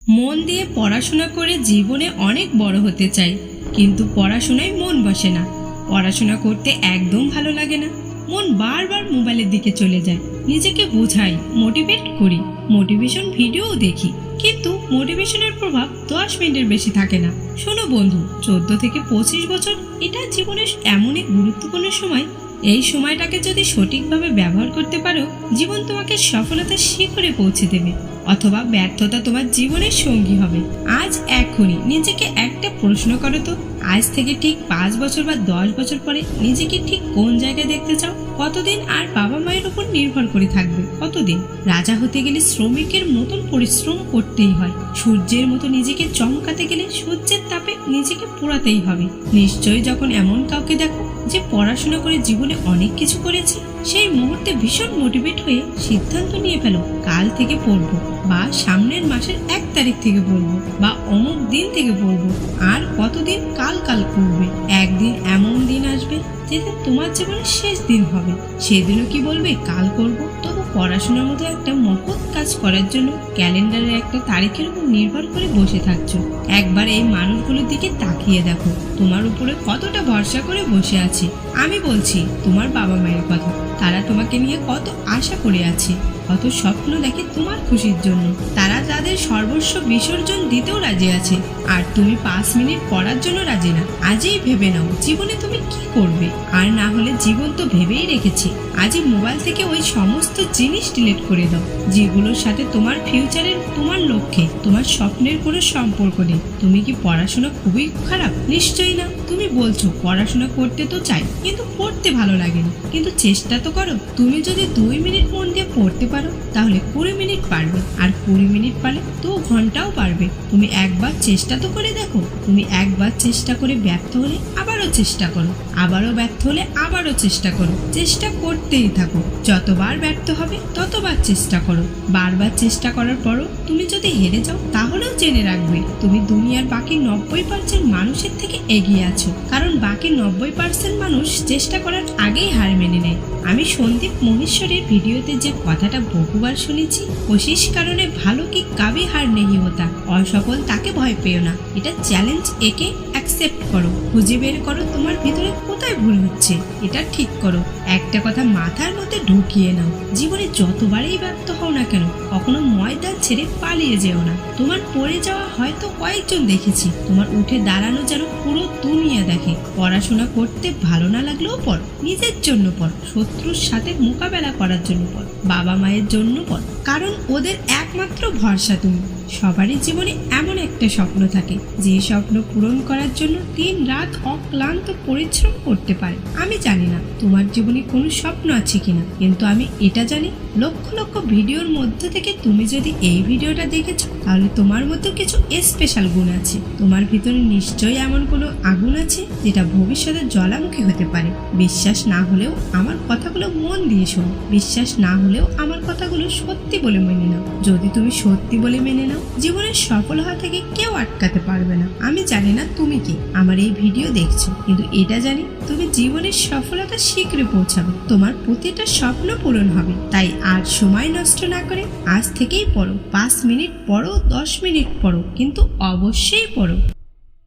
মন দিয়ে পড়াশোনা করে জীবনে অনেক বড় হতে চাই, কিন্তু পড়াশোনায় মন বসে না। পড়াশোনা করতে একদম ভালো লাগে না। মন বারবার মোবাইলের দিকে চলে যায়। নিজেকে বোঝাই, মোটিভেট করি, মোটিভেশন ভিডিও দেখি, কিন্তু মোটিভেশনের প্রভাব 10 মিনিটের বেশি থাকে না। শোনো বন্ধু, 14 থেকে 25 বছর এটা জীবনের এমন এক গুরুত্বপূর্ণ সময়। এই সময়টাকে যদি সঠিকভাবে ব্যবহার করতে পারো, জীবন তোমাকে সফলতার শিখরে পৌঁছে দেবে, অথবা ব্যর্থতা তোমার জীবনের সঙ্গী হবে। আজ এখনই নিজেকে একটা প্রশ্ন করো তো, আজ থেকে ঠিক 5 বছর বা 10 বছর পরে নিজেকে ঠিক কোন জায়গায় দেখতে চাও? কতদিন আর বাবা মায়ের উপর নির্ভর করে থাকবে? কতদিন? রাজা হতে গেলে শ্রমিকের মতন পরিশ্রম করতেই হয়। সূর্যের মতো নিজেকে চমকাতে গেলে সূর্যের তাপে নিজেকে পোড়াতেই হবে। নিশ্চয়ই যখন এমন কাউকে দেখো যে পড়াশোনা করে জীবনে অনেক কিছু করেছে, সেই মুহূর্তে ভীষণ মোটিভেট হয়ে সিদ্ধান্ত নিয়ে ফেলো, কাল থেকে পড়বো, বা সামনের মাসের 1 তারিখ থেকে পড়বো, বা অমুক দিন থেকে পড়বো। আর কতদিন কাল করবে? একদিন এমন দিন আসবে যেদিন তোমার জীবনের শেষ দিন হবে। সেদিনও কি বলবে কাল করব? তবু পড়াশোনার মতো একটা মহৎ কাজ করার জন্য ক্যালেন্ডারের একটা তারিখের উপর নির্ভর করে বসে থাকছো। একবার এই মানুষগুলোর দিকে তাকিয়ে দেখো, তোমার উপরে কতটা ভরসা করে বসে আছে। আমি বলছি তোমার বাবা মায়ের কথা। তারা তোমাকে নিয়ে কত আশা করে আছে, কত স্বপ্ন দেখে তোমার খুশির জন্য। তারা তাদের সর্বস্ব বিসর্জন দিতেও রাজি আছে, আর তুমি 5 মিনিট পড়ার জন্য রাজি না। আজই ভেবে নাও জীবনে তুমি কি করবে। আর না হলে জীবন তো ভেবেই রেখেছে। আজই মোবাইল থেকে ওই সমস্ত জিনিস ডিলিট করে দাও যেগুলোর সাথে তোমার ফিউচারের, তোমার লক্ষ্যে, তোমার স্বপ্নের কোনো সম্পর্ক নেই। তুমি কি পড়াশোনা খুবই খারাপ? নিশ্চয়ই না। তুমি বলছো পড়াশোনা করতে তো চাই, কিন্তু পড়তে ভালো লাগে না। কিন্তু চেষ্টা তো করো। তুমি যদি 2 মিনিট মন দিয়ে পড়তে পারো, তাহলে 20 মিনিট পারবে, আর 20 মিনিট পারলে 2 ঘন্টাও পারবে। তুমি একবার চেষ্টা তো করে দেখো। তুমি একবার চেষ্টা করে ব্যর্থ হলে আবারও চেষ্টা করো, আবারও ব্যর্থ হলে আবারও চেষ্টা করো। চেষ্টা করতেই থাকো। যতবার ব্যর্থ হবে ততবার চেষ্টা করো। বারবার চেষ্টা করার পরও তুমি যদি হেরে যাও, তাহলেও জেনে রাখবে তুমি দুনিয়ার বাকি 90% মানুষের থেকে এগিয়ে আছো। কারণ বাকি 90% মানুষ চেষ্টা করার আগেই হার মেনে নেয়। আমি সন্দীপ মহেশ্বরের ভিডিওতে যে কথাটা বহুবার শুনেছি, কোশিশ কারণে ভালো কি কাবি হার নেই হতা। অসফল তাকে ভয় পেও না, এটা চ্যালেঞ্জ। একে অ্যাকসেপ্ট করো, খুঁজে বের করো তোমার ভিতরে কোথায় ভুল হচ্ছে, এটা ঠিক করো। একটা কথা মাথার মধ্যে ঢুকিয়ে নাও, জীবনে যতবারই ব্যর্থ হও না কেন, কখনো ময়দান ছেড়ে পালিয়ে যেও না। তোমার পড়ে যাওয়া হয়তো কয়েকজন দেখেছি, তোমার উঠে দাঁড়ানো যেন পুরো দুনিয়া দেখে। পড়াশোনা করতে ভালো না লাগলেও পড়, নিজের জন্য পড়, শত্রুর সাথে মোকাবেলা করার জন্য পড়, বাবা মায়ের জন্য পড়, কারণ ওদের একমাত্র ভরসা তুমি। সবারই জীবনে এমন একটা স্বপ্ন থাকে, যে স্বপ্ন পূরণ করার জন্য দিন রাত অক্লান্ত পরিশ্রম করতে পারে। আমি জানি না তোমার জীবনে কোনো স্বপ্ন আছে কিনা, কিন্তু আমি এটা জানি, লক্ষ লক্ষ ভিডিওর মধ্য থেকে তুমি যদি এই ভিডিওটা দেখেছো, তাহলে তোমার মধ্যে কিছু স্পেশাল গুণ আছে। তোমার ভিতরে নিশ্চয়ই এমন কোনো আগুন আছে যেটা ভবিষ্যতে জ্বালামুখী হতে পারে। বিশ্বাস না হলেও আমার কথাগুলো মন দিয়ে শোনো। বিশ্বাস না হলেও আমার কথাগুলো সত্যি বলে মেনে নাও। যদি তুমি সত্যি বলে মেনে নাও, জীবনের সফল হওয়া থেকে কেউ আটকাতে পারবে না। আমি জানি না তুমি কি আমার এই ভিডিও দেখছো, কিন্তু এটা জানি তুমি জীবনের সফলতা শীঘ্রই পৌঁছাবে। তোমার প্রতিটা স্বপ্ন পূরণ হবে। তাই আর সময় নষ্ট না করে আজ থেকেই পড়ো। 5 মিনিট পড়ো, 10 মিনিট পড়ো, কিন্তু অবশ্যই পড়ো।